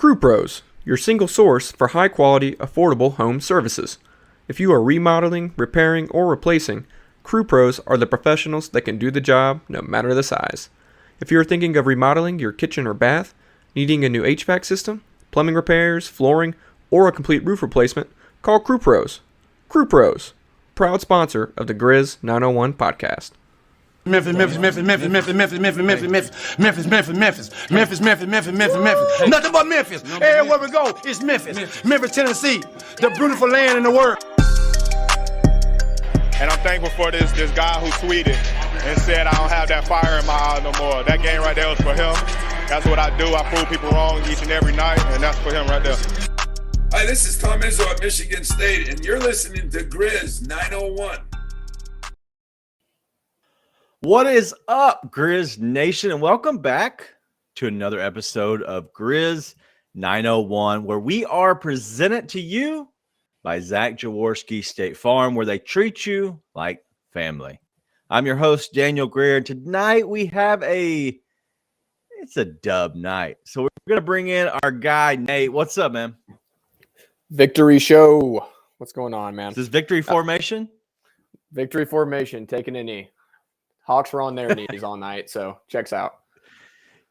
Crew Pros, your single source for high-quality, affordable home services. If you are remodeling, repairing, or replacing, Crew Pros are the professionals that can do the job no matter the size. If you are thinking of remodeling your kitchen or bath, needing a new HVAC system, plumbing repairs, flooring, or a complete roof replacement, call Crew Pros. Crew Pros, proud sponsor of the Grizz 901 podcast. Memphis. Nothing but Memphis. Everywhere we go, it's Memphis. Memphis, Tennessee, the beautiful land in the world. And I'm thankful for this guy who tweeted and said I don't have that fire in my eye no more. That game right there was for him. That's what I do. I prove people wrong each and every night, and that's for him right there. Hi, this is Tom Izzo at Michigan State, and you're listening to Grizz 901. What is up, Grizz Nation, and welcome back to another episode of Grizz 901, where we are presented to you by Zach Jaworski State Farm, where they treat you like family. I'm your host, Daniel Greer, and tonight we have it's a dub night. So we're going to bring in our guy, Nate. What's up, man? Victory show. What's going on, man? Is this victory formation? Victory formation, taking a knee. Hawks were on their knees all night, so checks out.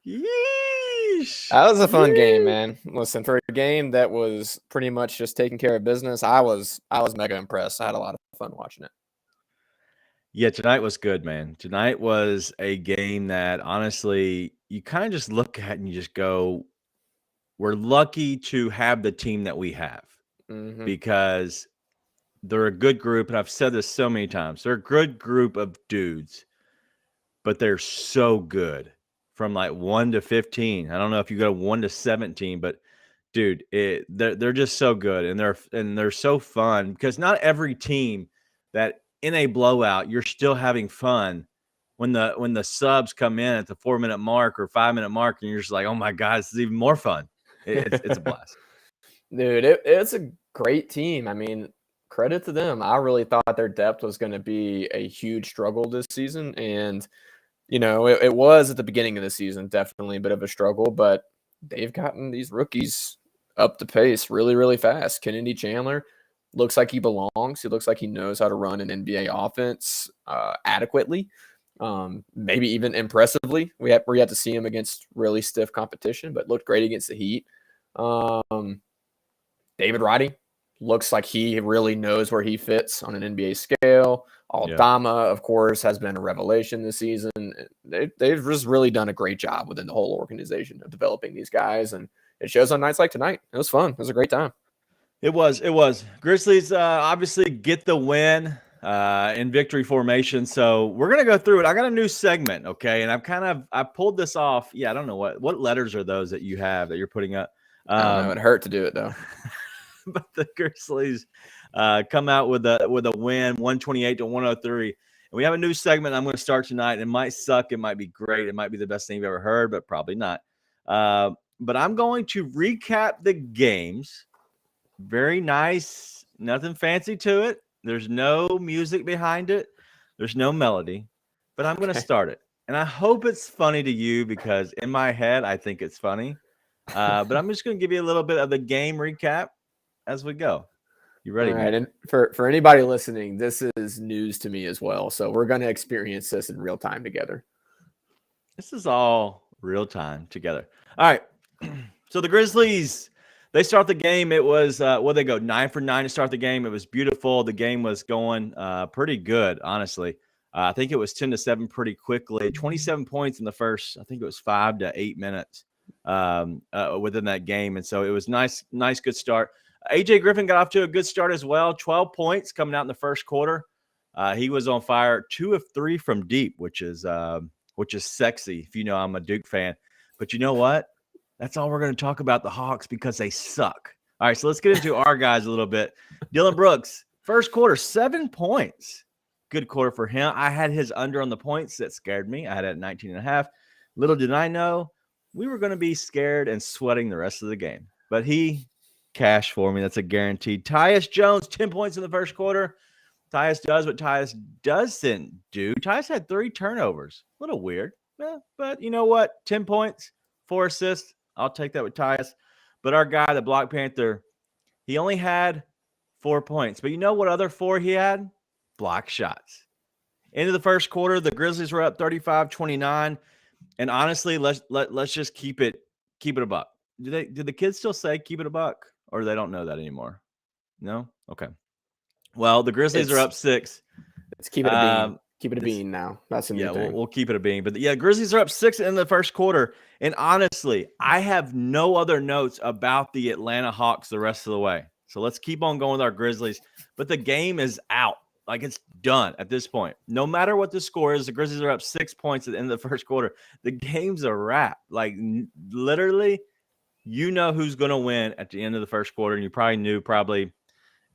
Yeesh. That was a fun game, man. Listen, for a game that was pretty much just taking care of business, I was mega impressed. I had a lot of fun watching it. Yeah, tonight was good, man. Tonight was a game that, honestly, you kind of just look at and you just go, we're lucky to have the team that we have because they're a good group, and I've said this so many times. They're a good group of dudes, but they're so good from like 1 to 15. I don't know if you go 1 to 17, but dude, they're just so good, and they're so fun because not every team that in a blowout you're still having fun when the subs come in at the 4-minute mark or 5-minute mark, and you're just like, oh my god, this is even more fun. It's a blast, dude. It's a great team. I mean, credit to them. I really thought their depth was going to be a huge struggle this season, and you know, it was at the beginning of the season, definitely a bit of a struggle, but they've gotten these rookies up the pace really, really fast. Kennedy Chandler looks like he belongs. He looks like he knows how to run an NBA offense adequately, maybe even impressively. We had to see him against really stiff competition, but looked great against the Heat. David Roddy looks like he really knows where he fits on an NBA scale. Aldama, of course, has been a revelation this season. They've just really done a great job within the whole organization of developing these guys, and it shows on nights like tonight. It was fun. It was a great time. It was. Grizzlies obviously get the win in victory formation, so we're gonna go through it. I got a new segment, okay, and I pulled this off. Yeah, I don't know what letters are those that you have that you're putting up. I don't know, it hurt to do it though. But the Grizzlies come out with a win, 128-103. And we have a new segment I'm going to start tonight. It might suck. It might be great. It might be the best thing you've ever heard, but probably not. But I'm going to recap the games. Very nice. Nothing fancy to it. There's no music behind it. There's no melody. But I'm going to start it. And I hope it's funny to you because in my head, I think it's funny. But I'm just going to give you a little bit of the game recap as we go. You ready? All right, and for anybody listening, this is news to me as well. So we're going to experience this in real time together. This is all real time together. All right. So the Grizzlies, they start the game. It was, they go 9 for 9 to start the game. It was beautiful. The game was going pretty good, honestly. I think it was 10-7 pretty quickly. 27 points in the first, I think it was 5 to 8 minutes within that game. And so it was nice, good start. AJ Griffin got off to a good start as well. 12 points coming out in the first quarter. He was on fire. 2 of 3 from deep, which is sexy. If you know I'm a Duke fan, but you know what? That's all we're going to talk about the Hawks because they suck. All right, so let's get into our guys a little bit. Dylan Brooks, first quarter, 7 points. Good quarter for him. I had his under on the points. That scared me. I had it at 19.5. Little did I know we were going to be scared and sweating the rest of the game, but he cash for me. That's a guaranteed. Tyus Jones, 10 points in the first quarter. Tyus does what Tyus doesn't do. Tyus had 3 turnovers. A little weird. But you know what? 10 points, 4 assists. I'll take that with Tyus. But our guy, the Black Panther, he only had 4 points. But you know what other 4 he had? Block shots. Into the first quarter, the Grizzlies were up 35-29. And honestly, let's just keep it a buck. Did the kids still say keep it a buck, or they don't know that anymore? No? Okay. Well, the Grizzlies are up 6. Let's keep it a bean. Keep it a bean now. That's a new thing. We'll keep it a bean. But yeah, Grizzlies are up 6 in the first quarter. And honestly, I have no other notes about the Atlanta Hawks the rest of the way. So let's keep on going with our Grizzlies. But the game is out. Like, it's done at this point. No matter what the score is, the Grizzlies are up 6 points at the end of the first quarter. The game's a wrap. Like, literally, you know who's going to win at the end of the first quarter. And you probably knew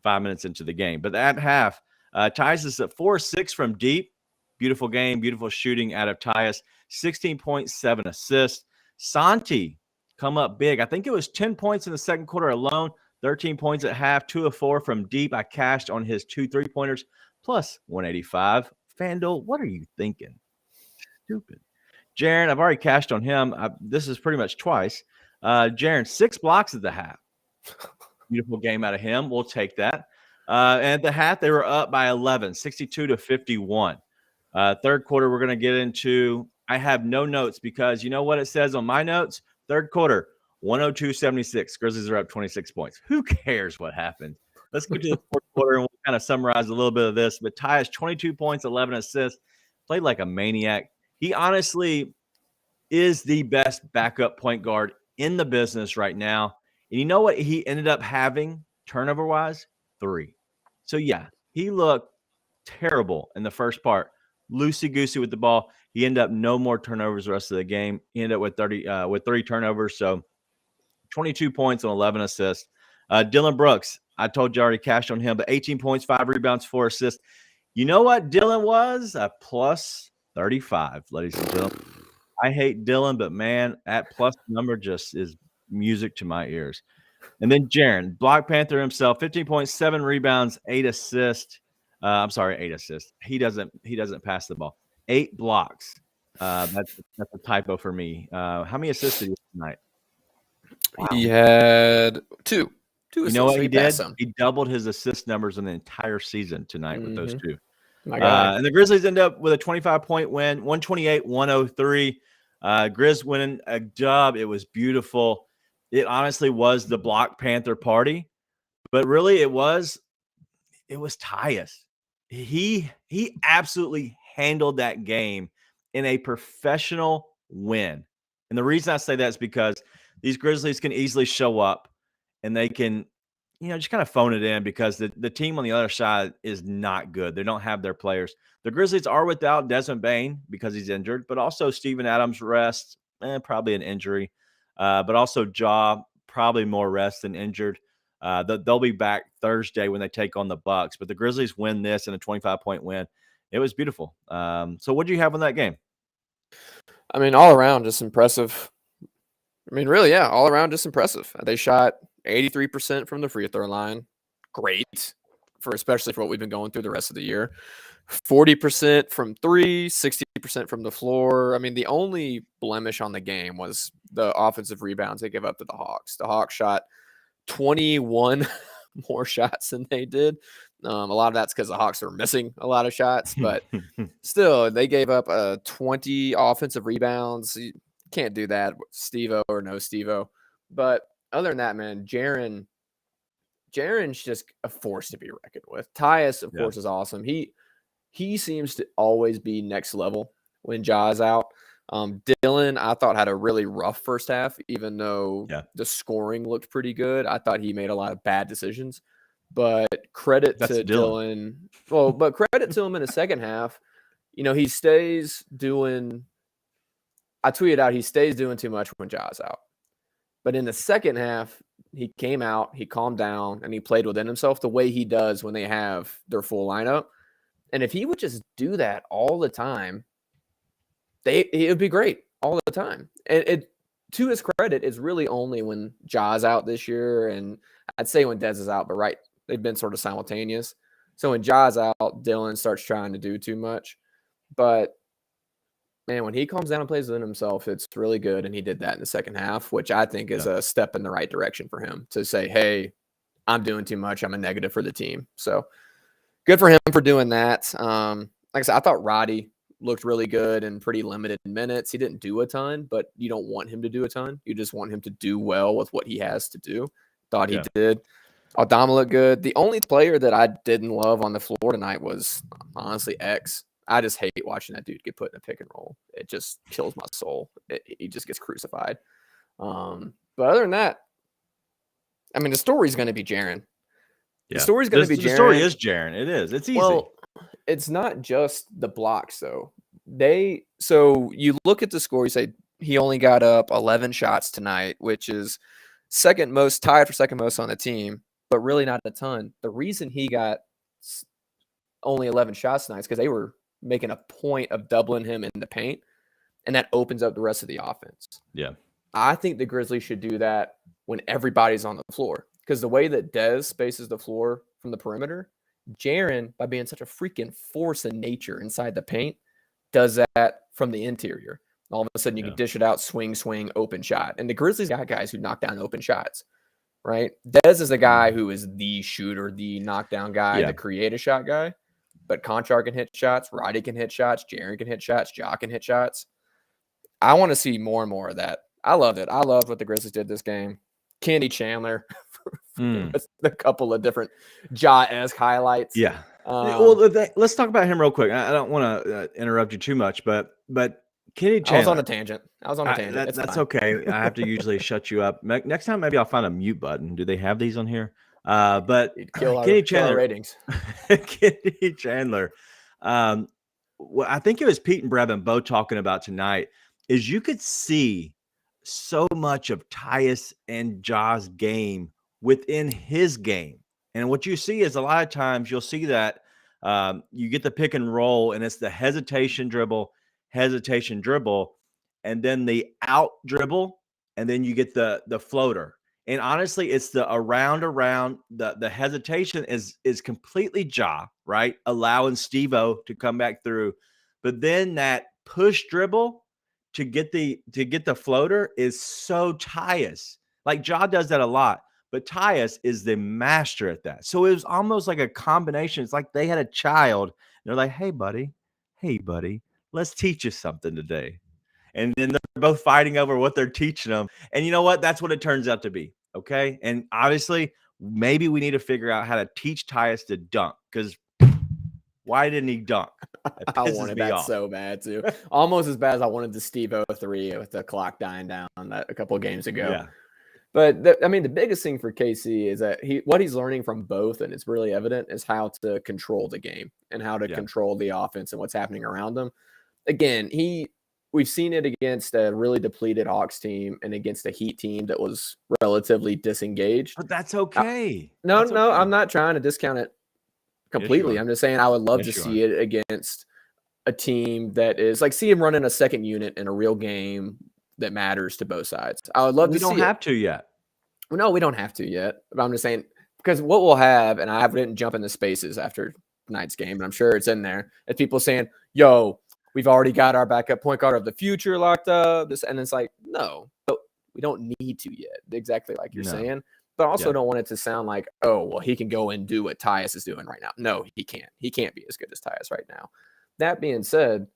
5 minutes into the game. But at half, Tyus is at 4-6 from deep. Beautiful game, beautiful shooting out of Tyus. 16.7 assists. Santi come up big. I think it was 10 points in the second quarter alone. 13 points at half, 2 of 4 from deep. I cashed on his 2 3-pointers, plus 185. FanDuel, what are you thinking? Stupid. Jaren, I've already cashed on him. This is pretty much twice. Jaren, 6 blocks at the half. Beautiful game out of him. We'll take that. And at the half, they were up by 11, 62-51. Third quarter, we're going to get into – I have no notes because you know what it says on my notes? Third quarter, 102-76. Grizzlies are up 26 points. Who cares what happened? Let's get to the fourth quarter, and we'll kind of summarize a little bit of this. But Tyus, 22 points, 11 assists, played like a maniac. He honestly is the best backup point guard in the business right now. And you know what he ended up having turnover-wise? 3. So, yeah, he looked terrible in the first part. Loosey-goosey with the ball. He ended up no more turnovers the rest of the game. He ended up with 3 turnovers. So, 22 points and 11 assists. Dylan Brooks, I told you I already cashed on him, but 18 points, 5 rebounds, 4 assists. You know what Dylan was? A plus 35, ladies and gentlemen. I hate Dylan, but, man, that plus number just is music to my ears. And then Jaren, Black Panther himself, 15 points, 7 rebounds, 8 assists. 8 assists. He doesn't pass the ball. 8 blocks. That's a typo for me. How many assists did he have tonight? Wow. He had 2. 2 assists. You know what he did? He doubled his assist numbers in the entire season tonight with those 2. My God. And the Grizzlies end up with a 25-point win, 128-103. Grizz winning a dub. It was beautiful. It honestly was the Black Panther party, but really it was Tyus. He absolutely handled that game in a professional win. And the reason I say that is because these Grizzlies can easily show up and they can, just kind of phone it in because the team on the other side is not good. They don't have their players. The Grizzlies are without Desmond Bane because he's injured, but also Steven Adams rest, probably an injury. But also Ja, probably more rest than injured. They'll be back Thursday when they take on the Bucks. But the Grizzlies win this in a 25-point win. It was beautiful. So what do you have on that game? I mean, all around, just impressive. I mean, really, yeah, all around, just impressive. They shot 83% from the free throw line. Great, especially for what we've been going through the rest of the year. 40% from 3, 60% from the floor. I mean, the only blemish on the game was the offensive rebounds they gave up to the Hawks. The Hawks shot 21 more shots than they did. A lot of that's because the Hawks were missing a lot of shots, but still, they gave up 20 offensive rebounds. You can't do that, Steve-O or no Steve-O. But other than that, man, Jaren's just a force to be reckoned with. Tyus, of course, is awesome. He seems to always be next level when Ja's out. Dylan, I thought, had a really rough first half, even though the scoring looked pretty good. I thought he made a lot of bad decisions. But credit to Dylan. Well, but credit to him in the second half. He stays doing – I tweeted out he stays doing too much when Ja's out. But in the second half, he came out, he calmed down, and he played within himself the way he does when they have their full lineup. And if he would just do that all the time, it would be great all the time. And to his credit, it's really only when Ja's out this year, and I'd say when Dez is out, but they've been sort of simultaneous. So when Ja's out, Dylan starts trying to do too much. But man, when he calms down and plays within himself, it's really good. And he did that in the second half, which I think is a step in the right direction for him to say, hey, I'm doing too much. I'm a negative for the team. So good for him for doing that. Like I said, I thought Roddy looked really good and pretty limited minutes. He didn't do a ton, but you don't want him to do a ton. You just want him to do well with what he has to do. Thought he did. Aldama looked good. The only player that I didn't love on the floor tonight was honestly X. I just hate watching that dude get put in a pick and roll. It just kills my soul. He just gets crucified. But other than that, I mean, the story's going to be Jaren. Yeah. The story's going to be Jaren. The story is Jaren. It is. It's easy. Well, it's not just the blocks, though. So you look at the score, you say he only got up 11 shots tonight, which is tied for second most on the team, but really not a ton. The reason he got only 11 shots tonight is because they were making a point of doubling him in the paint, and that opens up the rest of the offense. Yeah. I think the Grizzlies should do that when everybody's on the floor, because the way that Dez spaces the floor from the perimeter, Jaren, by being such a freaking force in nature inside the paint, does that from the interior. All of a sudden, you can dish it out, swing, open shot. And the Grizzlies got guys who knock down open shots, right? Dez is a guy who is the shooter, the knockdown guy, the create a shot guy. But Conchar can hit shots, Roddy can hit shots, Jaren can hit shots, Ja can hit shots. I want to see more and more of that. I loved it. I loved what the Grizzlies did this game. Kenny Chandler, a couple of different Ja-esque highlights. Yeah. Let's talk about him real quick. I don't want to interrupt you too much, but Kenny Chandler. I was on a tangent. That's okay. I have to usually shut you up. Next time, maybe I'll find a mute button. Do they have these on here? But Kenny Chandler ratings. Kenny Chandler. What I think it was Pete and Brevin both talking about tonight is you could see so much of Tyus and Ja's game within his game. And what you see is a lot of times you'll see that you get the pick and roll, and it's the hesitation dribble, and then the out dribble, and then you get the floater. And honestly, it's the around the hesitation is completely Ja, right? Allowing Steve-O to come back through. But then that push dribble to get the floater is so Tyus. Like Ja does that a lot, but Tyus is the master at that. So it was almost like a combination. It's like they had a child. And they're like, hey, buddy, let's teach you something today. And then they're both fighting over what they're teaching them. And you know what? That's what it turns out to be. Okay. And obviously, maybe we need to figure out how to teach Tyus to dunk, because why didn't he dunk? I wanted that so bad too. Almost as bad as I wanted the Steve-O 3 with the clock dying down a couple of games ago. Yeah. But the biggest thing for KC is that what he's learning from both, and it's really evident, is how to control the game and how to control the offense and what's happening around them. Again, we've seen it against a really depleted Hawks team and against a Heat team that was relatively disengaged. But that's okay. No, I'm not trying to discount it completely. I'm just saying I would love to see it against a team that is like, see him running a second unit in a real game that matters to both sides. I would love to see it. We don't have to yet. Well, no, we don't have to yet. But I'm just saying, because what we'll have, and I didn't jump in the spaces after tonight's game, and I'm sure it's in there, is people saying, yo, we've already got our backup point guard of the future locked up. And it's like, no, we don't need to yet. Exactly like you're saying. But I also don't want it to sound like, oh, well, he can go and do what Tyus is doing right now. No, he can't. He can't be as good as Tyus right now. That being said,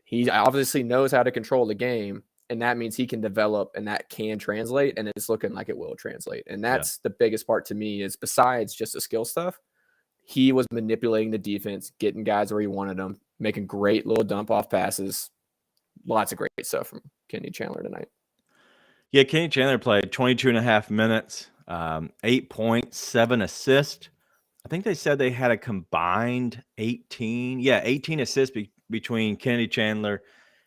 he obviously knows how to control the game, and that means he can develop, and that can translate, and it's looking like it will translate. And that's the biggest part to me, is besides just the skill stuff, he was manipulating the defense, getting guys where he wanted them, making great little dump-off passes. Lots of great stuff from Kenny Chandler tonight. Yeah, Kenny Chandler played 22 and a half minutes, 8 points, 7 assists. I think they said they had a combined 18 assists between Kenny Chandler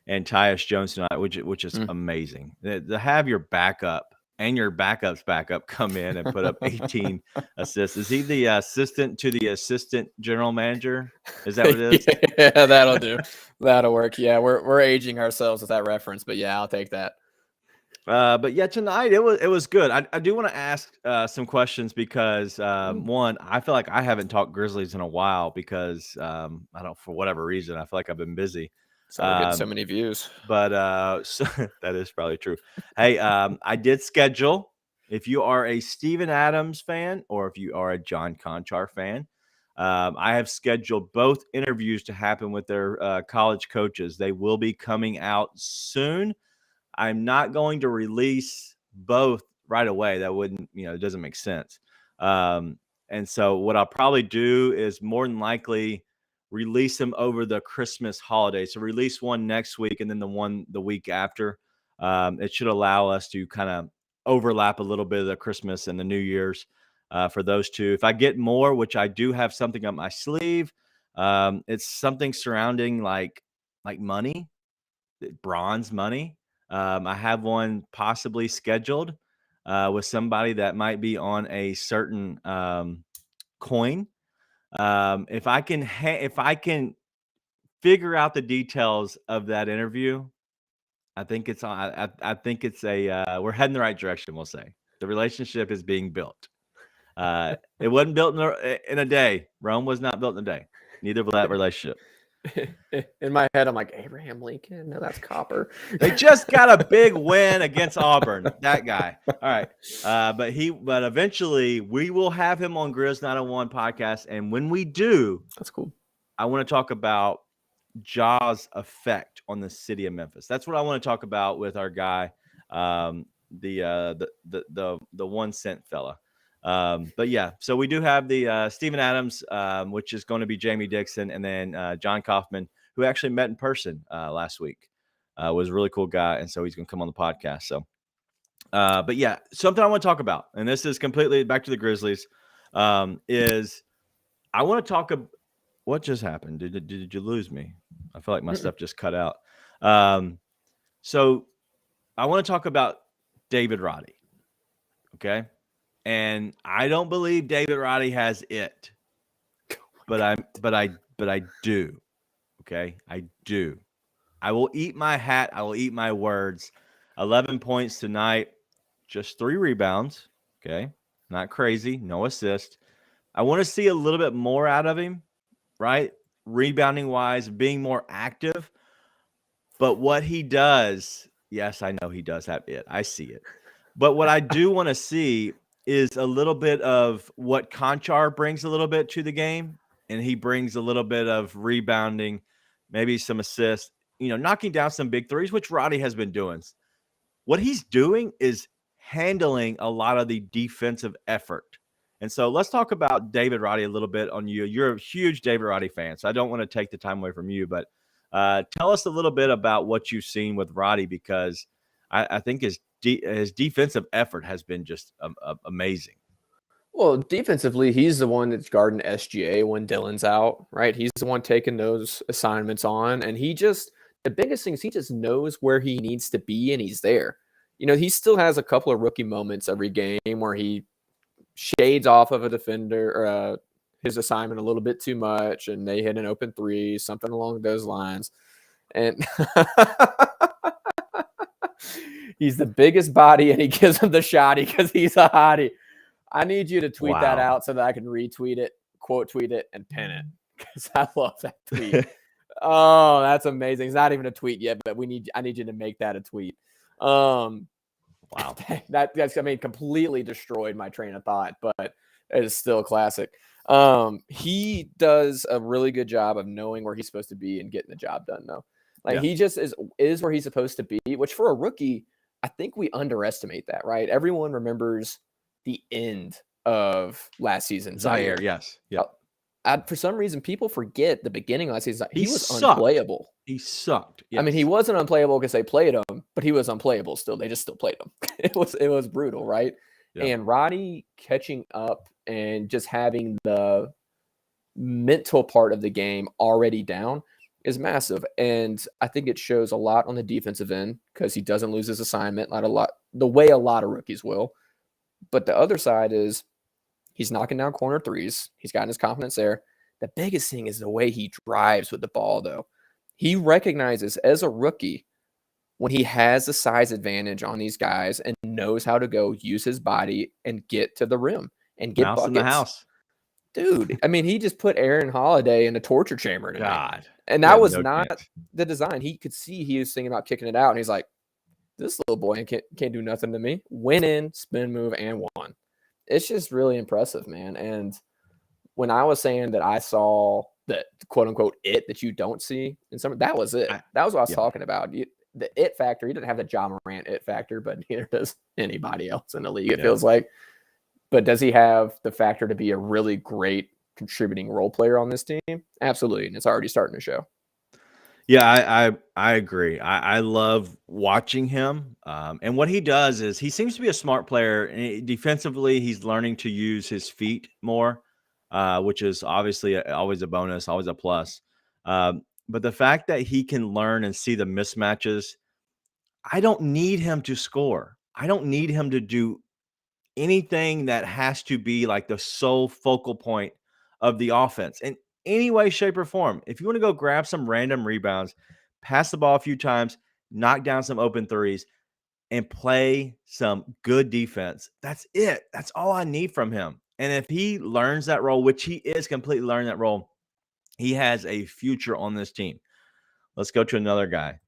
and Tyus Jones tonight, which is amazing. To have your backup and your backup's backup come in and put up 18 assists. Is he the assistant to the assistant general manager? Is that what it is? Yeah, that'll do. That'll work. Yeah, we're aging ourselves with that reference, but yeah, I'll take that. But yeah, tonight it was good. I do want to ask some questions because one, I feel like I haven't talked Grizzlies in a while because I don't, for whatever reason, I feel like I've been busy. So we're getting so many views. But so, that is probably true. Hey, I did schedule. If you are a Steven Adams fan or if you are a John Conchar fan, I have scheduled both interviews to happen with their college coaches. They will be coming out soon. I'm not going to release both right away. That wouldn't, it doesn't make sense. And so what I'll probably do is more than likely release them over the Christmas holiday. So release one next week and then the one the week after. It should allow us to kind of overlap a little bit of the Christmas and the New Year's for those two. If I get more, which I do have something up my sleeve, it's something surrounding like money, bronze money. I have one possibly scheduled with somebody that might be on a certain coin. If I can figure out the details of that interview, I think it's on. I think it's we're heading the right direction. We'll say the relationship is being built. It wasn't built in a day. Rome was not built in a day. Neither will that relationship. In my head, I'm like, Abraham Lincoln. No, that's Copper. They just got a big win against Auburn. That guy. All right. But eventually we will have him on Grizz 901 podcast. And when we do, that's cool. I want to talk about Ja's effect on the city of Memphis. That's what I want to talk about with our guy, the 1 cent fella. But yeah, so we do have the Steven Adams, which is going to be Jamie Dixon, and then John Kaufman, who actually met in person last week, was a really cool guy, and so he's going to come on the podcast. So, but yeah, something I want to talk about, and this is completely back to the Grizzlies, is I want to talk about what just happened. Did you lose me? I feel like my stuff just cut out. So I want to talk about David Roddy. Okay. And I don't believe David Roddy has it, but I do. Okay. I do. I will eat my hat. I will eat my words. 11 points tonight, just 3 rebounds. Okay. Not crazy. No assist. I want to see a little bit more out of him, right? Rebounding wise, being more active. But what he does, yes, I know he does have it. I see it. But what I do want to see is a little bit of what Conchar brings a little bit to the game. And he brings a little bit of rebounding, maybe some assists, knocking down some big threes, which Roddy has been doing. What he's doing is handling a lot of the defensive effort. And so let's talk about David Roddy a little bit on you. You're a huge David Roddy fan, so I don't want to take the time away from you, but tell us a little bit about what you've seen with Roddy, because I think his defensive effort has been just amazing. Well, defensively, he's the one that's guarding SGA when Dylan's out, right? He's the one taking those assignments on. And the biggest thing is he just knows where he needs to be and he's there. He still has a couple of rookie moments every game where he shades off of a defender or his assignment a little bit too much and they hit an open 3, something along those lines. And he's the biggest body and he gives him the shotty because he's a hottie. I need you to tweet that out so that I can retweet it, quote tweet it, and pin it because I love that tweet. Oh, that's amazing. It's not even a tweet yet, but I need you to make that a tweet. Wow. That's completely destroyed my train of thought, but it is still a classic. He does a really good job of knowing where he's supposed to be and getting the job done, though. He just is where he's supposed to be, which for a rookie, I think we underestimate that, right? Everyone remembers the end of last season. Zaire, yes. Yep. For some reason, people forget the beginning of last season. He was unplayable. He sucked. Yes. I mean, he wasn't unplayable because they played him, but he was unplayable still. They just still played him. It was brutal, right? Yeah. And Roddy catching up and just having the mental part of the game already down is massive. And I think it shows a lot on the defensive end because he doesn't lose his assignment, the way a lot of rookies will. But the other side is he's knocking down corner threes. He's gotten his confidence there. The biggest thing is the way he drives with the ball, though. He recognizes as a rookie when he has the size advantage on these guys and knows how to go use his body and get to the rim and get Mouse buckets. in the house. Dude, I mean, he just put Aaron Holiday in a torture chamber tonight. God. And You that have was no not chance. the design. He could see he was thinking about kicking it out, and he's like, this little boy can't do nothing to me. Went in, spin move, and won. It's just really impressive, man. And when I was saying that I saw that quote unquote it that you don't see in some, that was it. That was what I was talking about. The it factor. He didn't have the Ja Morant it factor, but neither does anybody else in the league. It feels like. But does he have the factor to be a really great contributing role player on this team? Absolutely, and it's already starting to show. Yeah, I agree. I love watching him. And what he does is he seems to be a smart player. And defensively, he's learning to use his feet more, which is obviously always a bonus, always a plus. But the fact that he can learn and see the mismatches, I don't need him to score. I don't need him to do anything that has to be like the sole focal point of the offense in any way, shape, or form. If you want to go grab some random rebounds, pass the ball a few times, knock down some open threes, and play some good defense, that's it. That's all I need from him. And if he learns that role, which he is completely learning that role, he has a future on this team. Let's go to another guy.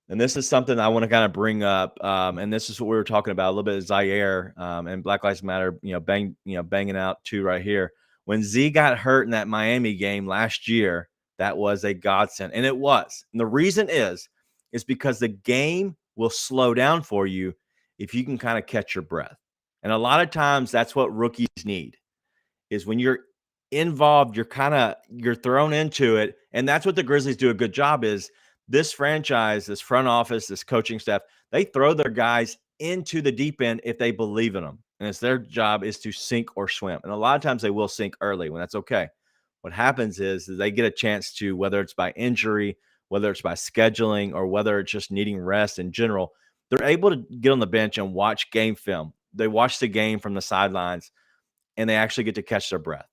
And this is something I want to kind of bring up, and this is what we were talking about a little bit. Zaire and Black Lives Matter, banging out too right here. When Z got hurt in that Miami game last year, that was a godsend, and it was. And the reason is because the game will slow down for you if you can kind of catch your breath. And a lot of times, that's what rookies need. Is when you're involved, you're thrown into it, and that's what the Grizzlies do a good job is. This franchise, this front office, this coaching staff, they throw their guys into the deep end if they believe in them. And it's their job is to sink or swim. And a lot of times they will sink early when that's okay. What happens is they get a chance to, whether it's by injury, whether it's by scheduling, or whether it's just needing rest in general, they're able to get on the bench and watch game film. They watch the game from the sidelines, and they actually get to catch their breath.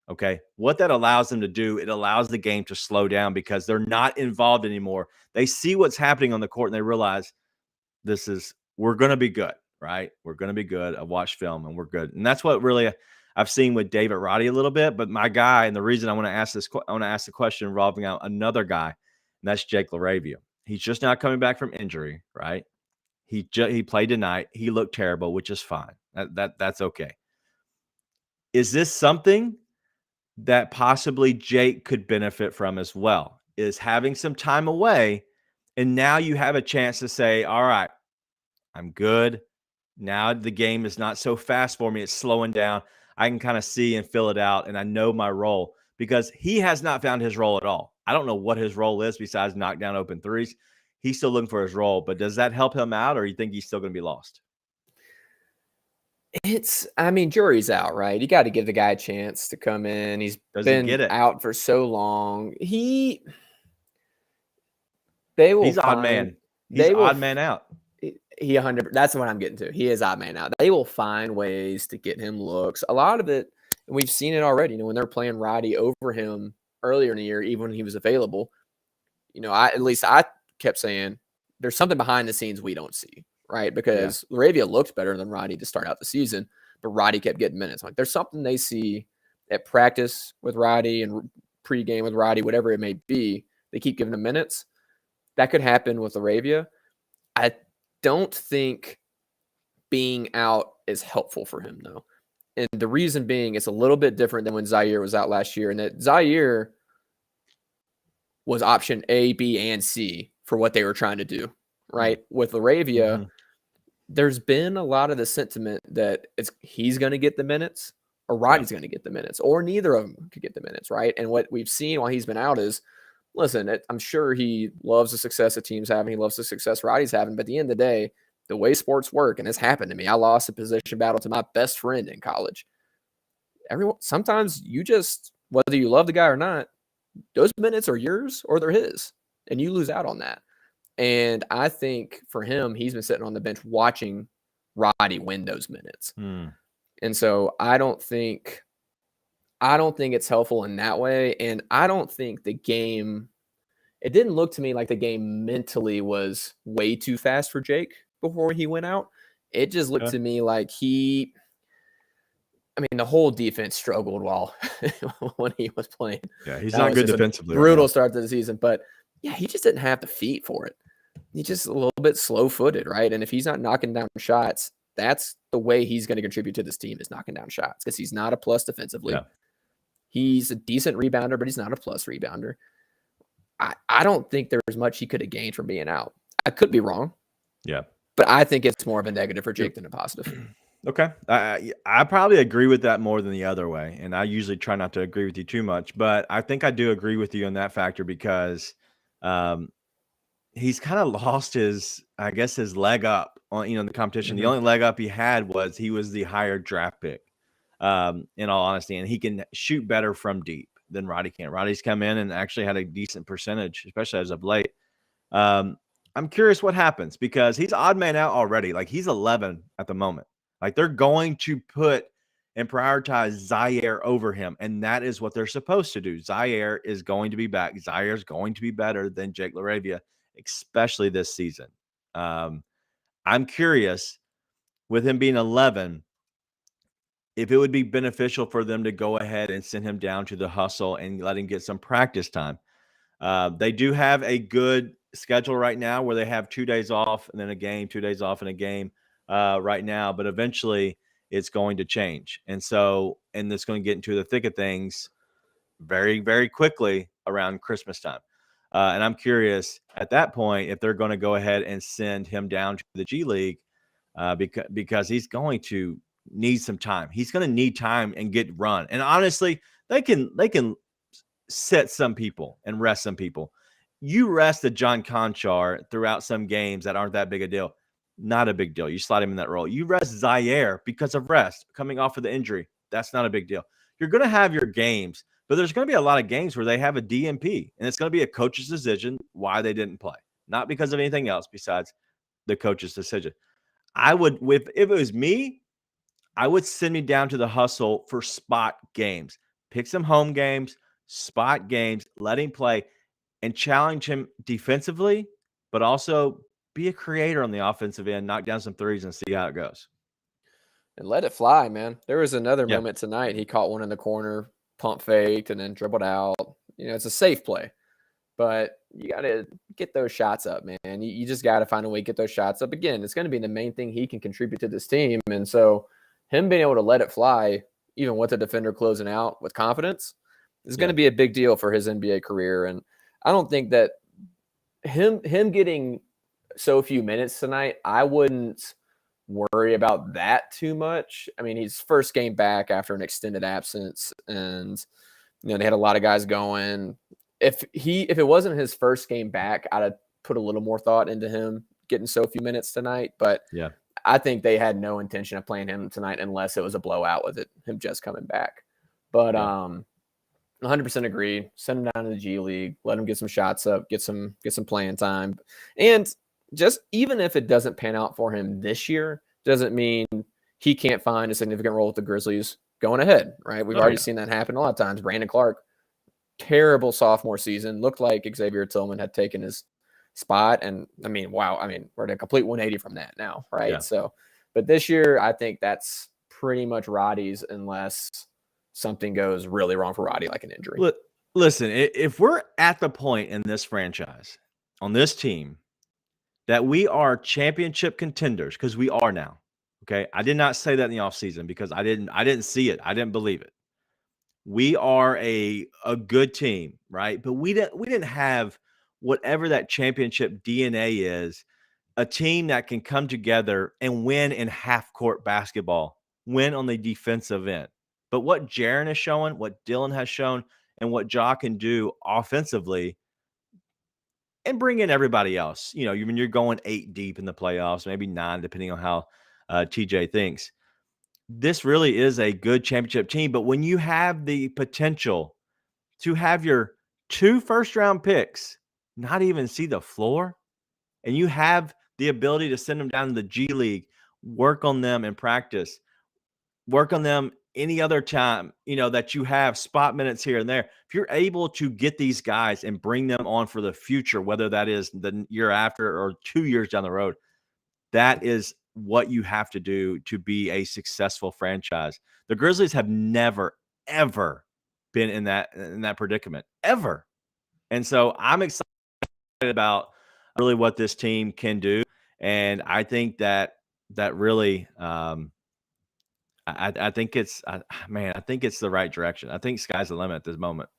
Okay. What that allows them to do, it allows the game to slow down because they're not involved anymore. They see what's happening on the court and they realize we're going to be good, right? We're going to be good. I watched film and we're good. And that's what really I've seen with David Roddy a little bit. But my guy, and the reason I want to ask the question involving out another guy, and that's Jake LaRavia. He's just now coming back from injury, right? He played tonight. He looked terrible, which is fine. That's okay. Is this something that possibly Jake could benefit from as well, is having some time away, and now you have a chance to say, all right, I'm good. Now the game is not so fast for me. It's slowing down. I can kind of see and fill it out, and I know my role, because he has not found his role at all. I don't know what his role is besides knock down open threes. He's still looking for his role, but does that help him out, or you think he's still going to be lost? Jury's out, right? You got to give the guy a chance to come in. He's been out for so long. He's odd man. He's odd man out. He 100. That's what I'm getting to. He is odd man out. They will find ways to get him looks. A lot of it, and we've seen it already. When they're playing Roddy over him earlier in the year, even when he was available, I kept saying there's something behind the scenes we don't see. Right, because LaRavia looked better than Roddy to start out the season, but Roddy kept getting minutes. Like, there's something they see at practice with Roddy and pregame with Roddy, whatever it may be. They keep giving him minutes. That could happen with LaRavia. I don't think being out is helpful for him, though. And the reason being, it's a little bit different than when Zaire was out last year, and that Zaire was option A, B, and C for what they were trying to do. Right, with LaRavia, there's been a lot of the sentiment that he's going to get the minutes or Roddy's going to get the minutes, or neither of them could get the minutes, right? And what we've seen while he's been out is, listen, I'm sure he loves the success the team's having. He loves the success Roddy's having. But at the end of the day, the way sports work, and it's happened to me, I lost a position battle to my best friend in college. Sometimes you just, whether you love the guy or not, those minutes are yours or they're his, and you lose out on that. And I think for him, he's been sitting on the bench watching Roddy win those minutes. And so I don't think it's helpful in that way. And I don't think the game, it didn't look to me like the game mentally was way too fast for Jake before he went out. It just looked to me like I mean, the whole defense struggled while when he was playing. Yeah, he's That not was good just a defensively. brutal Right start to the season, but yeah, he just didn't have the feet for it. He's just a little bit slow-footed, right? And if he's not knocking down shots, that's the way he's going to contribute to this team is knocking down shots because he's not a plus defensively. Yeah. He's a decent rebounder, but he's not a plus rebounder. I don't think there's much he could have gained from being out. I could be wrong. Yeah. But I think it's more of a negative for Jake than a positive. Okay. I probably agree with that more than the other way. And I usually try not to agree with you too much, but I think I do agree with you on that factor because he's kind of lost his leg up on, the competition. The only leg up he had was he was the higher draft pick, in all honesty, and he can shoot better from deep than Roddy can. Roddy's come in and actually had a decent percentage, especially as of late. I'm curious what happens because he's odd man out already. Like he's 11 at the moment. Like they're going to put and prioritize Zaire over him. And that is what they're supposed to do. Zaire is going to be back. Zaire is going to be better than Jake LaRavia, especially this season. I'm curious with him being 11, if it would be beneficial for them to go ahead and send him down to the hustle and let him get some practice time. They do have a good schedule right now where they have 2 days off and then a game, 2 days off and a game right now, but eventually it's going to change. And it's going to get into the thick of things very, very quickly around Christmas time. And I'm curious at that point if they're going to go ahead and send him down to the G League because he's going to need some time. He's going to need time and get run. And honestly, they can sit some people and rest some people. You rest a John Conchar throughout some games that aren't that big a deal. Not a big deal. You slide him in that role. You rest Zaire because of rest coming off of the injury. That's not a big deal. You're going to have your games, but there's going to be a lot of games where they have a DNP, and it's going to be a coach's decision why they didn't play, not because of anything else besides the coach's decision. If it was me, I would send me down to the hustle for spot games. Pick some home games, spot games, let him play, and challenge him defensively, but also be a creator on the offensive end, knock down some threes and see how it goes. And let it fly, man. There was another moment tonight. He caught one in the corner, pump faked, and then dribbled out. It's a safe play. But you got to get those shots up, man. You just got to find a way to get those shots up. Again, it's going to be the main thing he can contribute to this team. And so him being able to let it fly, even with the defender closing out with confidence, is going to be a big deal for his NBA career. And I don't think that him getting so few minutes tonight, I wouldn't worry about that too much. I mean, he's first game back after an extended absence, and they had a lot of guys going. If it wasn't his first game back, I'd have put a little more thought into him getting so few minutes tonight. But I think they had no intention of playing him tonight unless it was a blowout with him just coming back. But 100% agree. Send him down to the G League. Let him get some shots up. Get some playing time. And just even if it doesn't pan out for him this year, doesn't mean he can't find a significant role with the Grizzlies going ahead, right? We've already seen that happen a lot of times. Brandon Clark, terrible sophomore season. Looked like Xavier Tillman had taken his spot. And I mean, wow. I mean, we're at a complete 180 from that now, right? Yeah. So, but this year, I think that's pretty much Roddy's unless something goes really wrong for Roddy, like an injury. Listen, if we're at the point in this franchise, on this team, that we are championship contenders, because we are now. Okay. I did not say that in the offseason because I didn't see it. I didn't believe it. We are a good team, right? But we didn't have whatever that championship DNA is, a team that can come together and win in half-court basketball, win on the defensive end. But what Jaren is showing, what Dylan has shown, and what Ja can do offensively, and bring in everybody else. When you're going 8 deep in the playoffs, maybe 9, depending on how TJ thinks. This really is a good championship team. But when you have the potential to have your 2 first-round picks not even see the floor, and you have the ability to send them down to the G League, work on them in practice, work on them any other time, that you have spot minutes here and there. If you're able to get these guys and bring them on for the future, whether that is the year after or 2 years down the road, that is what you have to do to be a successful franchise. The Grizzlies have never, ever been in that predicament, ever. And so I'm excited about really what this team can do. And I think that really, I think it's, man, I think it's the right direction. I think sky's the limit at this moment.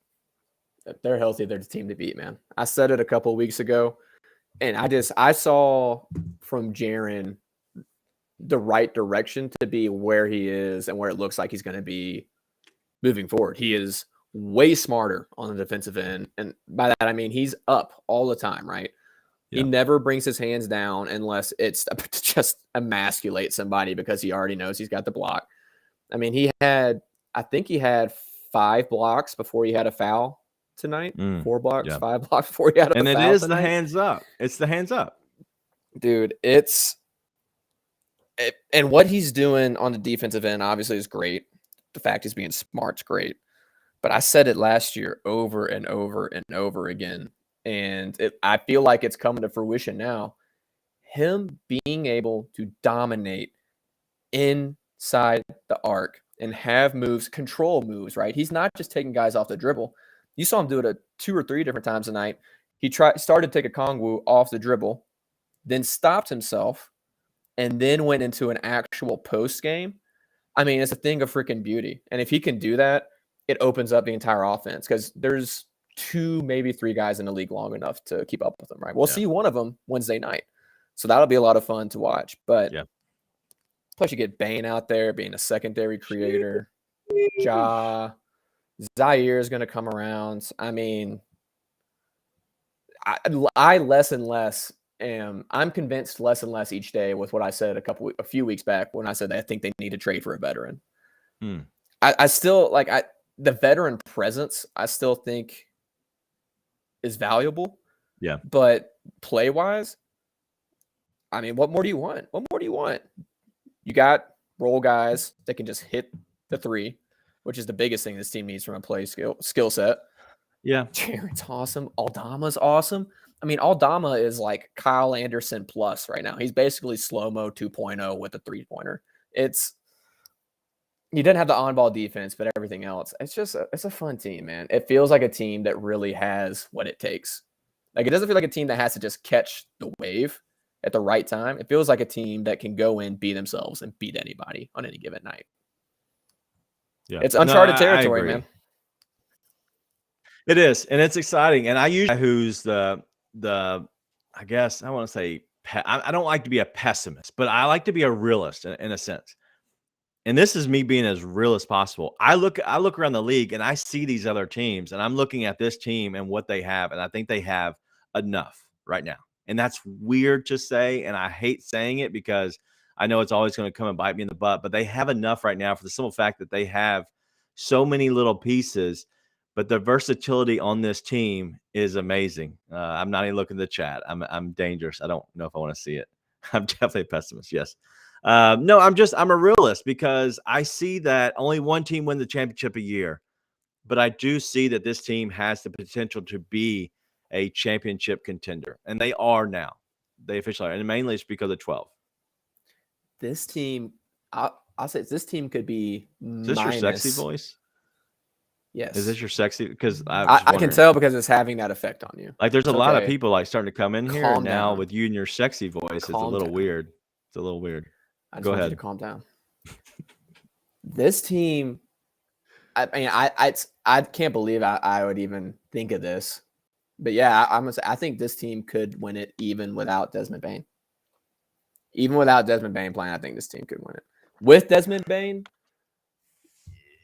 If they're healthy, they're the team to beat, man. I said it a couple of weeks ago, and I saw from Jaren the right direction to be where he is and where it looks like he's going to be moving forward. He is way smarter on the defensive end. And by that, I mean, he's up all the time, right? Yeah. He never brings his hands down unless it's to just emasculate somebody because he already knows he's got the block. I mean, I think he had 5 blocks before he had a foul tonight. 4 blocks, yeah. 5 blocks before he had a foul. And it is tonight. The hands up. It's the hands up. Dude, and what he's doing on the defensive end obviously is great. The fact he's being smart's great. But I said it last year over and over and over again. And I feel like it's coming to fruition now. Him being able to dominate inside the arc and have moves, control moves, right? He's not just taking guys off the dribble. You saw him do it 2 or 3 different times tonight. He started to take a Kongwu off the dribble, then stopped himself, and then went into an actual post game. I mean, it's a thing of freaking beauty. And if he can do that, it opens up the entire offense because there's 2, maybe 3 guys in the league long enough to keep up with them, right? We'll see one of them Wednesday night. So that'll be a lot of fun to watch. But plus you get Bane out there being a secondary creator. Zaire is going to come around. I mean, I less and less I'm convinced less and less each day with what I said a few weeks back when I said that I think they need to trade for a veteran. I still like the veteran presence. I still think is valuable. Yeah, but play wise, I mean, what more do you want? What more do you want? You got role guys that can just hit the 3, which is the biggest thing this team needs from a play skill set. Yeah, Jaren's awesome. Aldama's awesome. I mean, Aldama is like Kyle Anderson plus right now. He's basically slow-mo 2.0 with a 3-pointer. You didn't have the on-ball defense, but everything else. It's a fun team, man. It feels like a team that really has what it takes. Like, it doesn't feel like a team that has to just catch the wave at the right time. It feels like a team that can go in, be themselves, and beat anybody on any given night. Yeah, it's uncharted territory, man. It is, and it's exciting. And I usually who's I guess I want to say I don't like to be a pessimist, but I like to be a realist in a sense. And this is me being as real as possible. I look around the league and I see these other teams, and I'm looking at this team and what they have, and I think they have enough right now. And that's weird to say, and I hate saying it because I know it's always going to come and bite me in the butt, but they have enough right now for the simple fact that they have so many little pieces. But the versatility on this team is amazing. I'm not even looking at the chat. I'm dangerous. I don't know if I want to see it. I'm definitely a pessimist. Yes. No, I'm a realist because I see that only one team wins the championship a year, but I do see that this team has the potential to be a championship contender, and they are now. They officially are, and mainly it's because of 12. This team, I'll say this team could be. Is this your sexy voice? Yes. Is this your sexy? Because I can tell because it's having that effect on you. Like there's a lot of people like starting to come in here and now with you and your sexy voice. It's a little weird. It's a little weird. I just want you to calm down. This team, I mean, I can't believe I would even think of this, but yeah, I'm gonna say I think this team could win it even without Desmond Bane. Even without Desmond Bane playing, I think this team could win it. With Desmond Bane,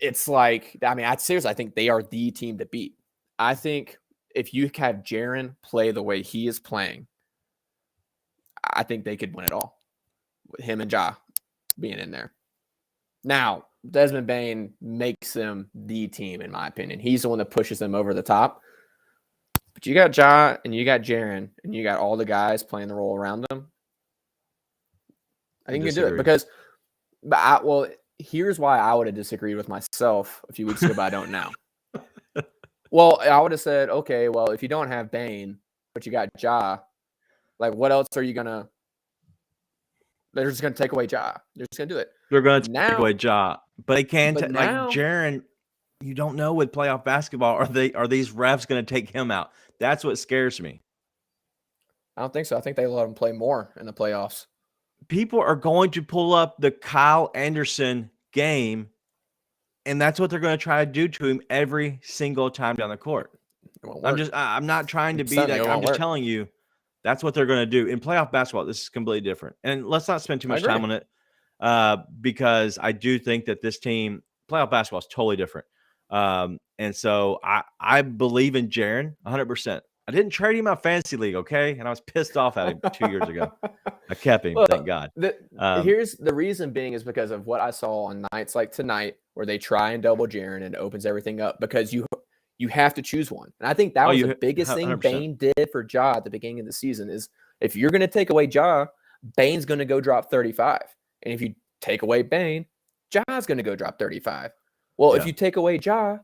it's like, I mean, I think they are the team to beat. I think if you have Jaren play the way he is playing, I think they could win it all. With him and Ja being in there. Now, Desmond Bane makes them the team, in my opinion. He's the one that pushes them over the top. But you got Ja and you got Jaren and you got all the guys playing the role around them. I think you can do it because, here's why I would have disagreed with myself a few weeks ago, but I don't now. Well, I would have said, okay, well, if you don't have Bane, but you got Ja, like what else are you gonna? They're just going to take away Ja. They're just going to do it. They're going to take Now- away Ja, but they can but like now- Jaren. You don't know with playoff basketball. Are these refs going to take him out? That's what scares me. I don't think so. I think they let him play more in the playoffs. People are going to pull up the Kyle Anderson game, and that's what they're going to try to do to him every single time down the court. I'm not trying to be that. I'm just telling you, that's what they're going to do in playoff basketball. This is completely different, and let's not spend too much time on it because I do think that this team playoff basketball is totally different. And so I believe in Jaren 100%. I didn't trade him out fantasy league, okay? And I was pissed off at him 2 years ago. I kept him, thank God. Here's the reason being is because of what I saw on nights like tonight where they try and double Jaren and it opens everything up because you have to choose one. And I think that was the biggest 100%. Thing Bane did for Ja at the beginning of the season is if you're going to take away Ja, Bane's going to go drop 35. And if you take away Bane, Ja's going to go drop 35. Well, if you take away Ja,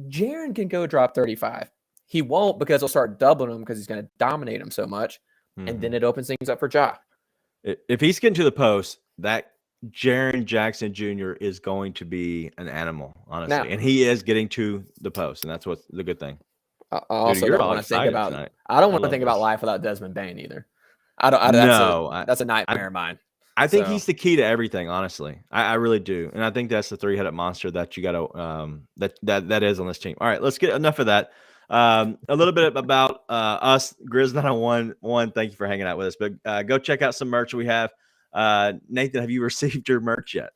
Jaren can go drop 35. He won't because he'll start doubling him because he's going to dominate him so much. Mm-hmm. And then it opens things up for Ja. If he's getting to the post, that Jaren Jackson Jr. is going to be an animal, honestly. Now, and he is getting to the post, and that's what's the good thing. I also don't want to think about tonight. I don't want to think about life without Desmond Bane either. That's a nightmare of mine. I think he's the key to everything, honestly. I really do. And I think that's the three-headed monster that you got to that is on this team. All right, let's get enough of that. A little bit about us, Grizz 901. Thank you for hanging out with us. But go check out some merch we have. Nathan, have you received your merch yet?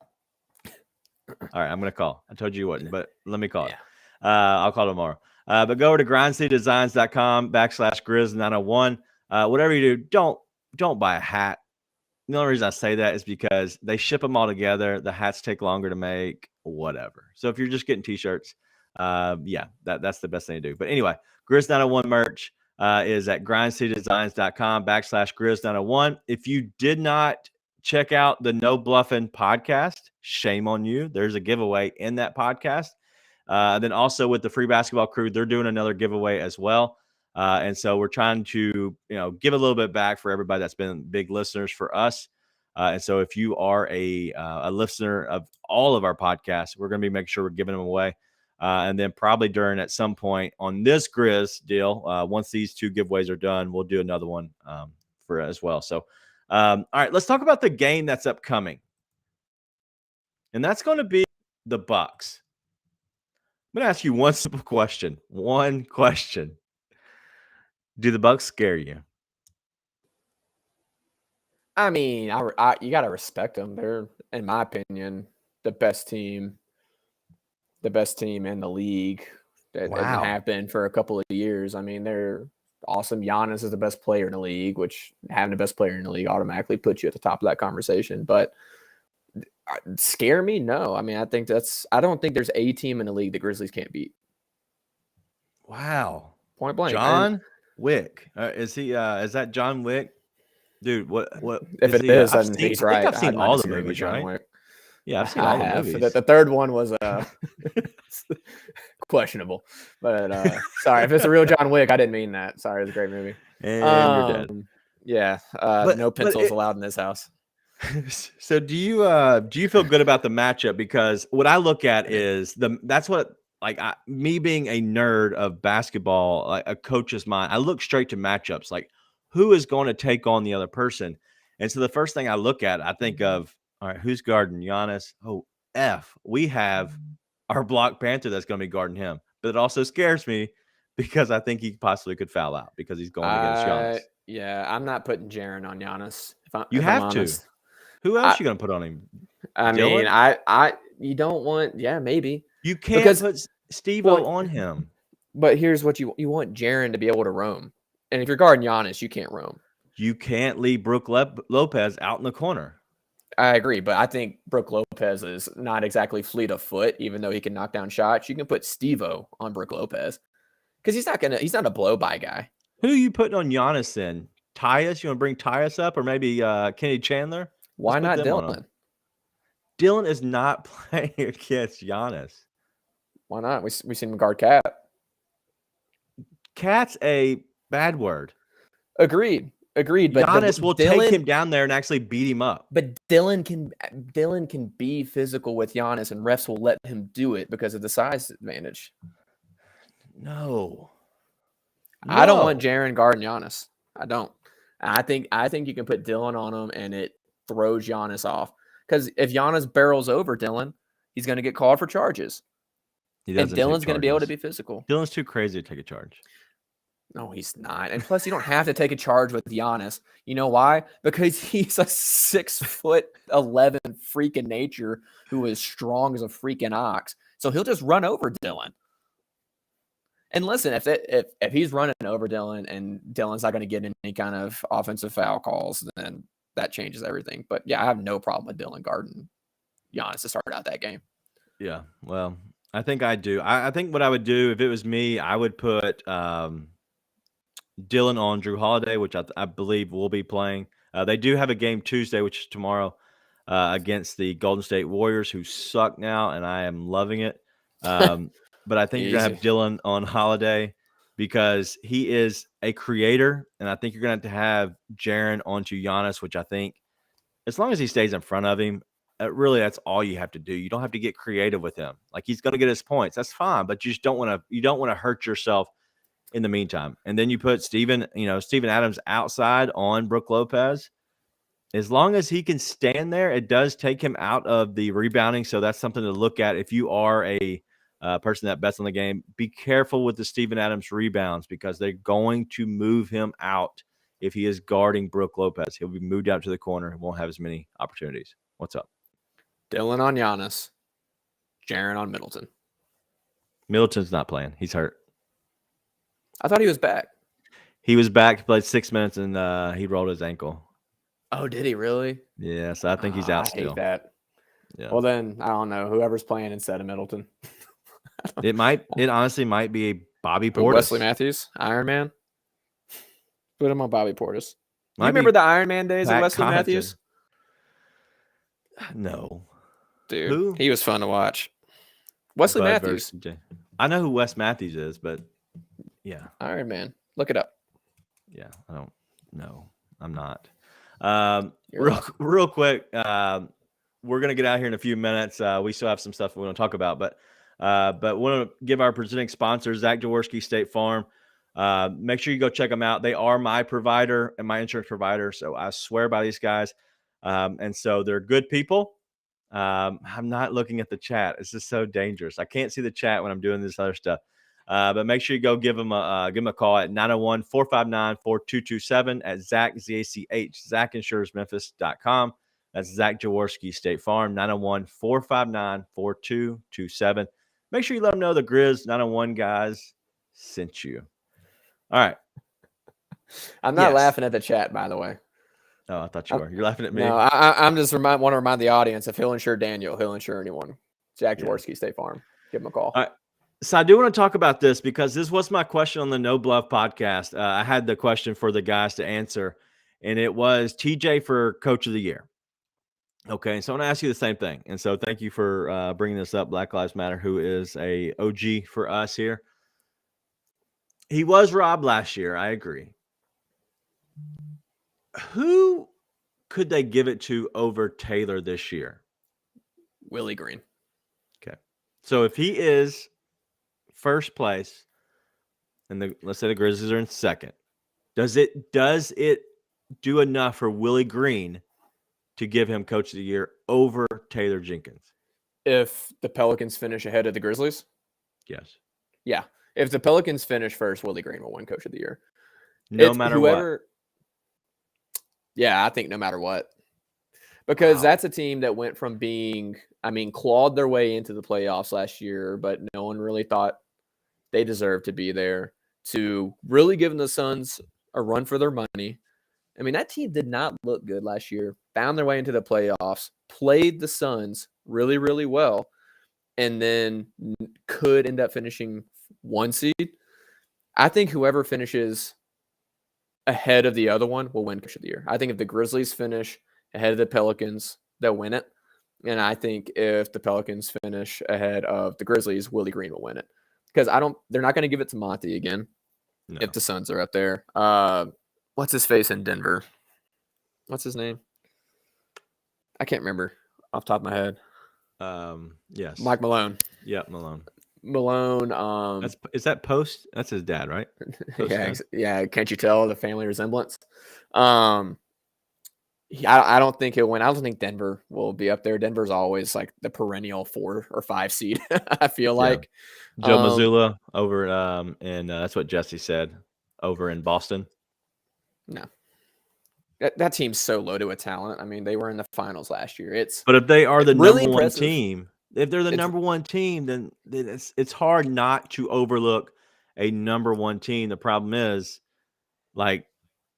All right, I'm going to call. I told you you wouldn't, but let me call it. I'll call tomorrow. But go over to grindcitydesigns.com/Grizz901. Whatever you do, don't buy a hat. The only reason I say that is because they ship them all together. The hats take longer to make, whatever. So if you're just getting t-shirts, that's the best thing to do. But anyway, Grizz901 merch is at grindcitydesigns.com/Grizz901. If you did not check out the No Bluffing podcast, shame on you. There's a giveaway in that podcast. Then also with the Free Basketball Crew, they're doing another giveaway as well. And so we're trying to, give a little bit back for everybody that's been big listeners for us. And so if you are a listener of all of our podcasts, we're going to be making sure we're giving them away. And then probably at some point on this Grizz deal, once these two giveaways are done, we'll do another one for as well. So, all right, let's talk about the game that's upcoming. And that's going to be the Bucks. I'm going to ask you one simple question. One question. Do the Bucks scare you? I mean, you got to respect them. They're, in my opinion, the best team in the league that have been for a couple of years. I mean, they're awesome. Giannis is the best player in the league, which having the best player in the league automatically puts you at the top of that conversation. But scare me? No. I mean, I don't think there's a team in the league the Grizzlies can't beat. Wow. Point blank. John Wick. Is he? Is that John Wick? Dude, what? If it is, then he's right. I think I've seen all the movies, right? Wick. Yeah, I've seen all the movies. The third one was questionable. But sorry, if it's a real John Wick, I didn't mean that. Sorry, it's a great movie. And you're dead. Yeah, no pencils allowed in this house. So do you feel good about the matchup? Because what I look at is that's what me being a nerd of basketball, like a coach's mind, I look straight to matchups, like who is going to take on the other person. And so the first thing I look at, I think of, all right, who's guarding Giannis? Oh, we have our block Panther that's going to be guarding him. But it also scares me because I think he possibly could foul out because he's going against Giannis. Yeah, I'm not putting Jaren on Giannis. You have to. Who else are you going to put on him? I mean, you don't want, maybe. You can't put Steve-O on him. But here's what you want Jaren to be able to roam. And if you're guarding Giannis, you can't roam. You can't leave Brook Lopez out in the corner. I agree, but I think Brook Lopez is not exactly fleet of foot, even though he can knock down shots. You can put Steve-O on Brook Lopez because he's not a blow-by guy. Who are you putting on Giannis then? Tyus? You want to bring Tyus up or maybe Kenny Chandler? Why not Dylan? Dylan is not playing against Giannis. Why not? We seen him guard Cat. Cat's a bad word. Agreed. Agreed, but Giannis will Dillon, take him down there and actually beat him up. But Dillon can be physical with Giannis, and refs will let him do it because of the size advantage. No. I don't want Jaren guarding Giannis. I don't. I think you can put Dillon on him, and it throws Giannis off. Because if Giannis barrels over Dillon, he's going to get called for charges. And Dillon's going to be able to be physical. Dillon's too crazy to take a charge. No, he's not. And plus, you don't have to take a charge with Giannis. You know why? Because he's a 6'11" freak in nature who is strong as a freaking ox. So he'll just run over Dillon. And listen, if he's running over Dillon and Dillon's not going to get any kind of offensive foul calls, then that changes everything. But yeah, I have no problem with Dillon guarding Giannis to start out that game. Yeah, well, I think I do. I think what I would do if it was me, I would put Dillon on Drew Holiday, which I believe will be playing. They do have a game Tuesday, which is tomorrow, against the Golden State Warriors, who suck now, and I am loving it. But I think you're going to have Dillon on Holiday because he is a creator, and I think you're going to have Jaren onto Giannis, which I think as long as he stays in front of him, really that's all you have to do. You don't have to get creative with him. Like, he's going to get his points. That's fine, but you just don't want to hurt yourself in the meantime. And then you put Steven Adams outside on Brook Lopez. As long as he can stand there, it does take him out of the rebounding. So that's something to look at. If you are a person that bets on the game, be careful with the Steven Adams rebounds because they're going to move him out. If he is guarding Brook Lopez, he'll be moved out to the corner and won't have as many opportunities. What's up? Dillon on Giannis. Jaren on Middleton. Middleton's not playing. He's hurt. I thought he was back. He was back. He played 6 minutes, and he rolled his ankle. Oh, did he really? Yeah, so I think he's out still. I hate that. Yeah. Well, then, I don't know. Whoever's playing instead of Middleton. It honestly might be a Bobby Portis. Wesley Matthews, Iron Man. Put him on Bobby Portis. You remember the Iron Man days of Wesley Matthews? No. Dude, who? He was fun to watch. Wesley Matthews. I know who Wes Matthews is, but yeah. Iron Man. Look it up. Yeah, I don't know. I'm not. Real quick, we're going to get out here in a few minutes. We still have some stuff we want to talk about, but want to give our presenting sponsor, Zach Jaworski, State Farm. Make sure you go check them out. They are my provider and my insurance provider, so I swear by these guys. And so they're good people. I'm not looking at the chat. It's just so dangerous. I can't see the chat when I'm doing this other stuff. But make sure you go give them a call at 901-459-4227 at Zach, Z-A-C-H, ZachInsuresMemphis.com. That's Zach Jaworski, State Farm, 901-459-4227. Make sure you let them know the Grizz 901 guys sent you. All right. I'm not laughing at the chat, by the way. Oh, I thought you were. You're laughing at me. No, I'm just want to remind the audience, if he'll insure Daniel, he'll insure anyone. Zach Jaworski, State Farm. Give him a call. All right. So I do want to talk about this because this was my question on the No Bluff podcast. I had the question for the guys to answer, and it was TJ for Coach of the Year. Okay, so I want to ask you the same thing. And so thank you for bringing this up, Black Lives Matter, who is a OG for us here. He was robbed last year. I agree. Who could they give it to over Taylor this year? Willie Green. Okay. So if he is first place and let's say the Grizzlies are in second, does it do enough for Willie Green to give him Coach of the Year over Taylor Jenkins? If the Pelicans finish ahead of the Grizzlies? Yes. Yeah. If the Pelicans finish first, Willie Green will win Coach of the Year. No matter what. Yeah, I think no matter what. Because that's a team that went from being, clawed their way into the playoffs last year, but no one really thought they deserved to be there, to really giving the Suns a run for their money. That team did not look good last year. Found their way into the playoffs, played the Suns really, really well, and then could end up finishing 1 seed. I think whoever finishes ahead of the other one will win Coach of the Year. I think if the Grizzlies finish ahead of the Pelicans, they'll win it. And I think if the Pelicans finish ahead of the Grizzlies, Willie Green will win it. Because they're not going to give it to Monty again if the Suns are up there. what's his face in Denver? What's his name? I can't remember off the top of my head. Yes. Mike Malone. Yeah, Malone. Malone. Is that Post? That's his dad, right? Yeah. Can't you tell the family resemblance? I don't think he'll win. I don't think Denver will be up there. Denver's always like the perennial 4 or 5 seed. I feel like Joe Mazzulla over and that's what Jesse said over in Boston. No, that team's so loaded with talent. I mean, they were in the finals last year. But if they are the really number impressive. 1 team, if they're the number 1 team, then it's hard not to overlook a number 1 team. The problem is, like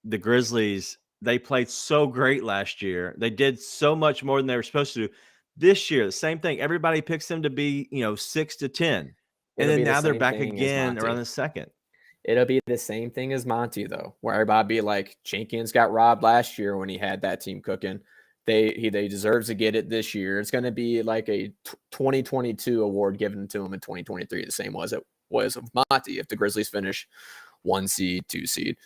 the Grizzlies, they played so great last year. They did so much more than they were supposed to do. This year, the same thing. Everybody picks them to be, 6 to 10. And then now they're back again around the second. It'll be the same thing as Monty, though, where everybody be like, Jenkins got robbed last year when he had that team cooking. They deserves to get it this year. It's going to be like a 2022 award given to him in 2023, the same as it was of Monty if the Grizzlies finish 1 seed, 2 seed.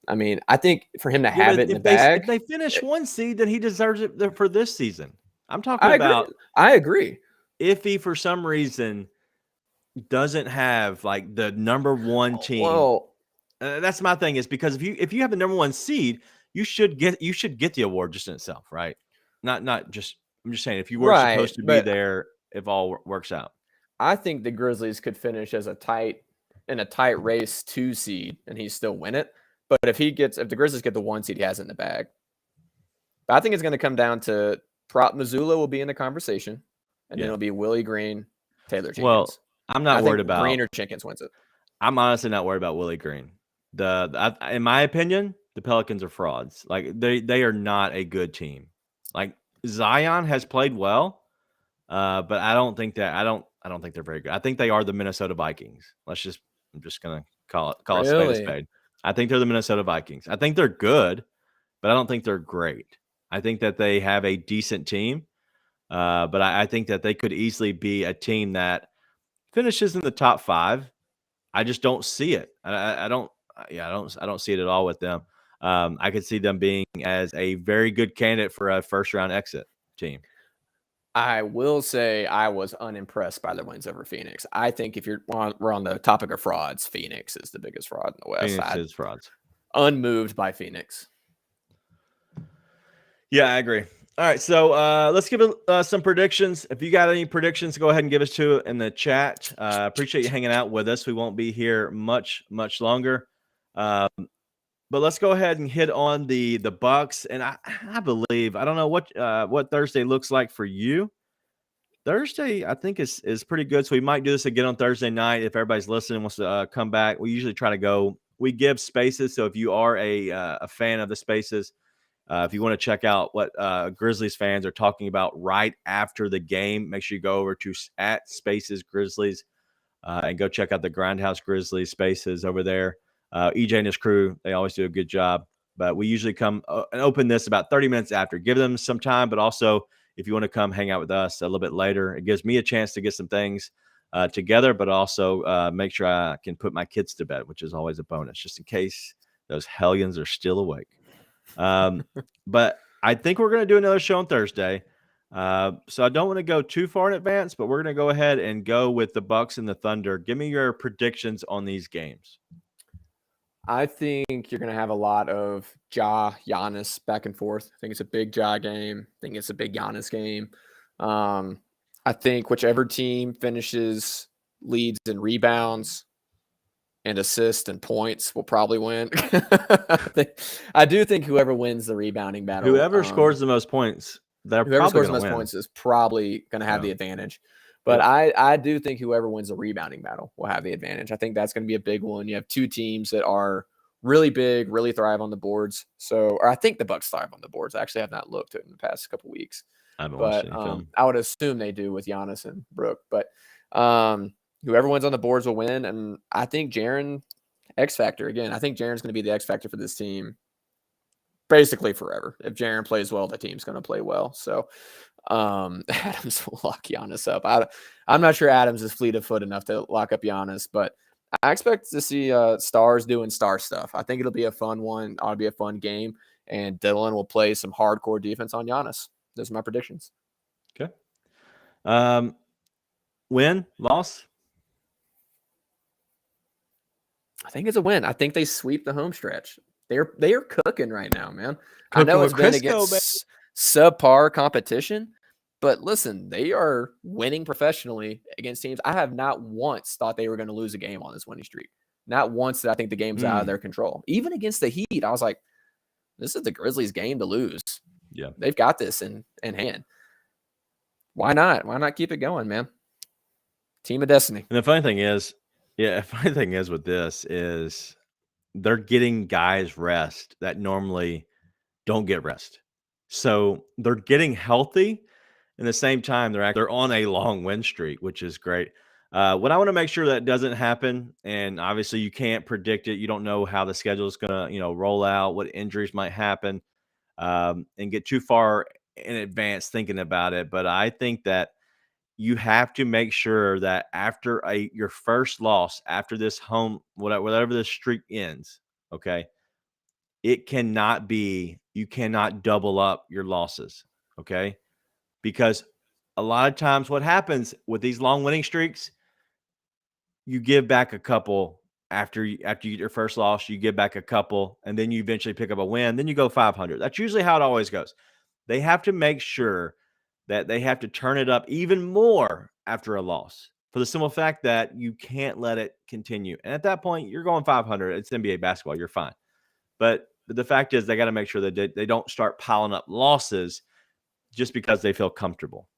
I mean, I think for him to have it in the bag. If they finish 1 seed, then he deserves it for this season. I'm talking about. I agree. If he, for some reason, doesn't have like the number 1 team. Well, that's my thing is because if you have the number 1 seed, you should get the award just in itself, right? Not just. I'm just saying if you were supposed to be there, if all works out. I think the Grizzlies could finish as a tight race 2 seed and he still win it. But if the Grizzlies get the 1 seed, he has it in the bag. But I think it's going to come down to Mazzulla will be in the conversation, and then it'll be Willie Green, Taylor Jenkins. Well, I'm not worried about Green or Jenkins wins it. I'm honestly not worried about Willie Green. In my opinion, the Pelicans are frauds. Like they are not a good team. Like Zion has played well, but I don't think they're very good. I think they are the Minnesota Vikings. I'm just gonna call it spade a spade. I think they're the Minnesota Vikings. I think they're good, but I don't think they're great. I think that they have a decent team, but I think that they could easily be a team that finishes in the top 5. I just don't see it. I don't see it at all with them. I could see them being as a very good candidate for a first round exit team. I will say I was unimpressed by the wins over Phoenix. I think if we're on the topic of frauds, Phoenix is the biggest fraud in the West. Phoenix is frauds. Unmoved by Phoenix. Yeah, I agree. All right, so let's give it some predictions. If you got any predictions, go ahead and give us to it in the chat. Appreciate you hanging out with us. We won't be here much longer. But let's go ahead and hit on the Bucks. And I believe, I don't know what Thursday looks like for you. Thursday, I think is pretty good. So we might do this again on Thursday night if everybody's listening wants to come back. We usually try to go. We give spaces. So if you are a fan of the spaces, if you want to check out what Grizzlies fans are talking about right after the game, make sure you go over to @Spaces Grizzlies and go check out the Grindhouse Grizzlies Spaces over there. EJ and his crew, they always do a good job. But we usually come and open this about 30 minutes after. Give them some time, but also if you want to come hang out with us a little bit later, it gives me a chance to get some things together, but also make sure I can put my kids to bed, which is always a bonus, just in case those hellions are still awake. But I think we're going to do another show on Thursday. So I don't want to go too far in advance, but we're going to go ahead and go with the Bucks and the Thunder. Give me your predictions on these games. I think you're going to have a lot of Giannis back and forth. I think it's a big Ja game. I think it's a big Giannis game. I think whichever team finishes leads and rebounds and assists and points will probably win. I do think whoever wins the rebounding battle, whoever scores the most points, whoever scores the most points is probably going to have the advantage. But I do think whoever wins the rebounding battle will have the advantage. I think that's going to be a big one. You have two teams that are really big, really thrive on the boards. Or I think the Bucks thrive on the boards. I actually have not looked at it in the past couple of weeks. I would assume they do with Giannis and Brook. But whoever wins on the boards will win. And I think Jaren, X Factor, again, I think Jaren's going to be the X Factor for this team basically forever. If Jaren plays well, the team's going to play well. So Adams will lock Giannis up. I'm not sure Adams is fleet of foot enough to lock up Giannis, but I expect to see stars doing star stuff. I think it'll be a fun one. Ought to be a fun game. And Dylan will play some hardcore defense on Giannis. Those are my predictions. Okay. Win, loss? I think it's a win. I think they sweep the home stretch. They are cooking right now, man. I Cooking know it's with been Crisco, against subpar competition, but listen, they are winning professionally against teams. I have not once thought they were going to lose a game on this winning streak. Not once did I think the game's out of their control. Even against the Heat, I was like, this is the Grizzlies' game to lose. Yeah. They've got this in hand. Why not? Why not keep it going, man? Team of destiny. And the funny thing is with this is they're getting guys rest that normally don't get rest. So they're getting healthy. And at the same time, they're on a long win streak, which is great. What I want to make sure that doesn't happen, and obviously you can't predict it. You don't know how the schedule is going to, roll out, what injuries might happen, and get too far in advance thinking about it. But I think that you have to make sure that after your first loss, after this home, whatever this streak ends, okay, it cannot be, you cannot double up your losses, okay? Because a lot of times what happens with these long winning streaks, you give back a couple after you get your first loss, you give back a couple, and then you eventually pick up a win. Then you go 500. That's usually how it always goes. They have to make sure that they have to turn it up even more after a loss for the simple fact that you can't let it continue. And at that point, you're going 500. It's NBA basketball. You're fine. But the fact is they got to make sure that they don't start piling up losses just because they feel comfortable.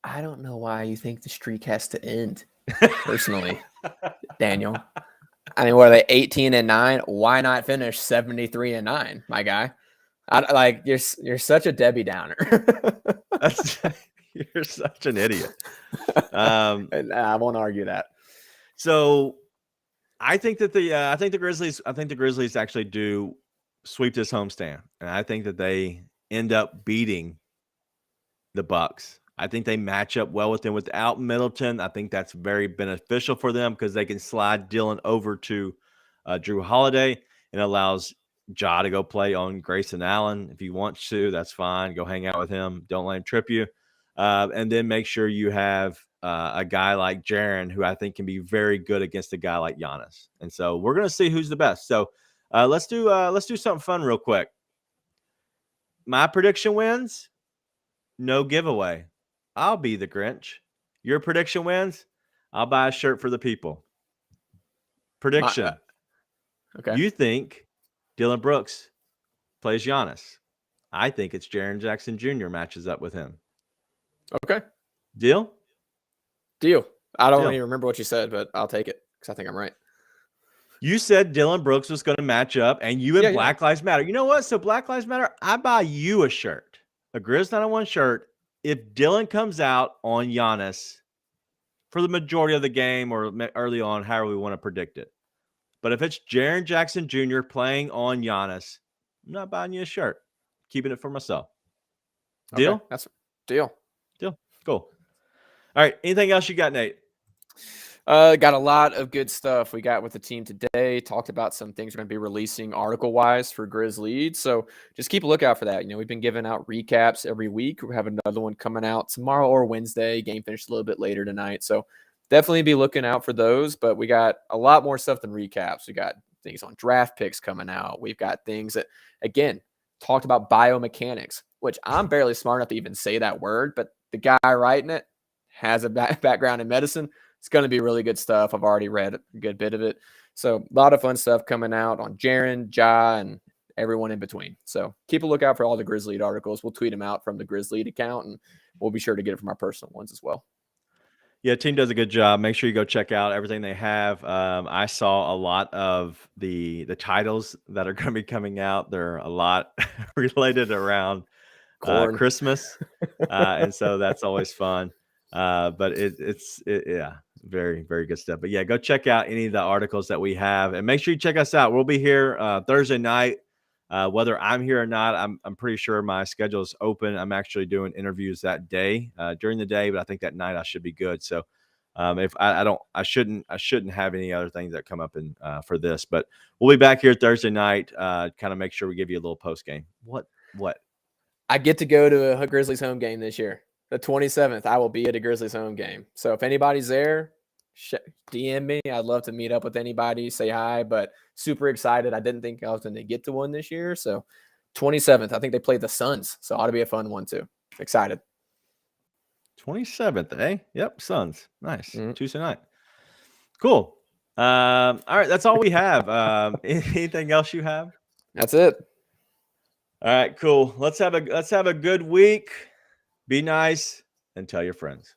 I don't know why you think the streak has to end, personally, Daniel. I mean, what are they, 18-9? Why not finish 73-9, my guy? You're such a Debbie Downer. You're such an idiot. And I won't argue that. So I think that the Grizzlies actually do sweep this homestand, and I think that they end up beating the Bucks. I think they match up well with them without Middleton. I think that's very beneficial for them because they can slide Dylan over to Drew Holiday and allows Ja to go play on Grayson Allen. If he wants to, that's fine. Go hang out with him. Don't let him trip you. And then make sure you have a guy like Jaren, who I think can be very good against a guy like Giannis. And so we're going to see who's the best. So let's do something fun real quick. My prediction wins, no giveaway. I'll be the Grinch. Your prediction wins, I'll buy a shirt for the people. Prediction. Okay. You think Dylan Brooks plays Giannis. I think it's Jaren Jackson Jr. matches up with him. Okay. Deal? I don't even remember what you said, but I'll take it because I think I'm right. You said Dylan Brooks was going to match up, and you and Black Lives Matter. You know what? So Black Lives Matter, I buy you a shirt, a Grizz 901 shirt. If Dylan comes out on Giannis for the majority of the game or early on, however we want to predict it. But if it's Jaren Jackson Jr. playing on Giannis, I'm not buying you a shirt. Keeping it for myself. Deal? Okay, that's deal. Cool. All right. Anything else you got, Nate? Got a lot of good stuff we got with the team today. Talked about some things we're going to be releasing article-wise for Grizz Leads. So just keep a lookout for that. We've been giving out recaps every week. We have another one coming out tomorrow or Wednesday. Game finished a little bit later tonight. So definitely be looking out for those. But we got a lot more stuff than recaps. We got things on draft picks coming out. We've got things that, again, talked about biomechanics, which I'm barely smart enough to even say that word. But the guy writing it has a background in medicine. It's going to be really good stuff. I've already read a good bit of it. So a lot of fun stuff coming out on Jaren, Ja, and everyone in between. So keep a lookout for all the Grizz Lead articles. We'll tweet them out from the Grizz Lead account, and we'll be sure to get it from our personal ones as well. Yeah, team does a good job. Make sure you go check out everything they have. I saw a lot of the titles that are going to be coming out. They're a lot related around Christmas, and so that's always fun. But it's very, very good stuff. But yeah, go check out any of the articles that we have, and make sure you check us out. We'll be here Thursday night. Whether I'm here or not, I'm pretty sure my schedule is open. I'm actually doing interviews that day during the day, but I think that night I should be good. So If I shouldn't have any other things that come up in for this, but we'll be back here Thursday night. Kind of make sure we give you a little post game. What? I get to go to a Grizzlies home game this year. The 27th, I will be at a Grizzlies home game. So if anybody's there, DM me. I'd love to meet up with anybody, say hi, but super excited. I didn't think I was going to get to one this year. So 27th, I think they play the Suns. So ought to be a fun one too. Excited. 27th, eh? Yep, Suns. Nice. Tuesday night. Cool. All right, that's all we have. Anything else you have? That's it. All right, cool. Let's have a good week. Be nice and tell your friends.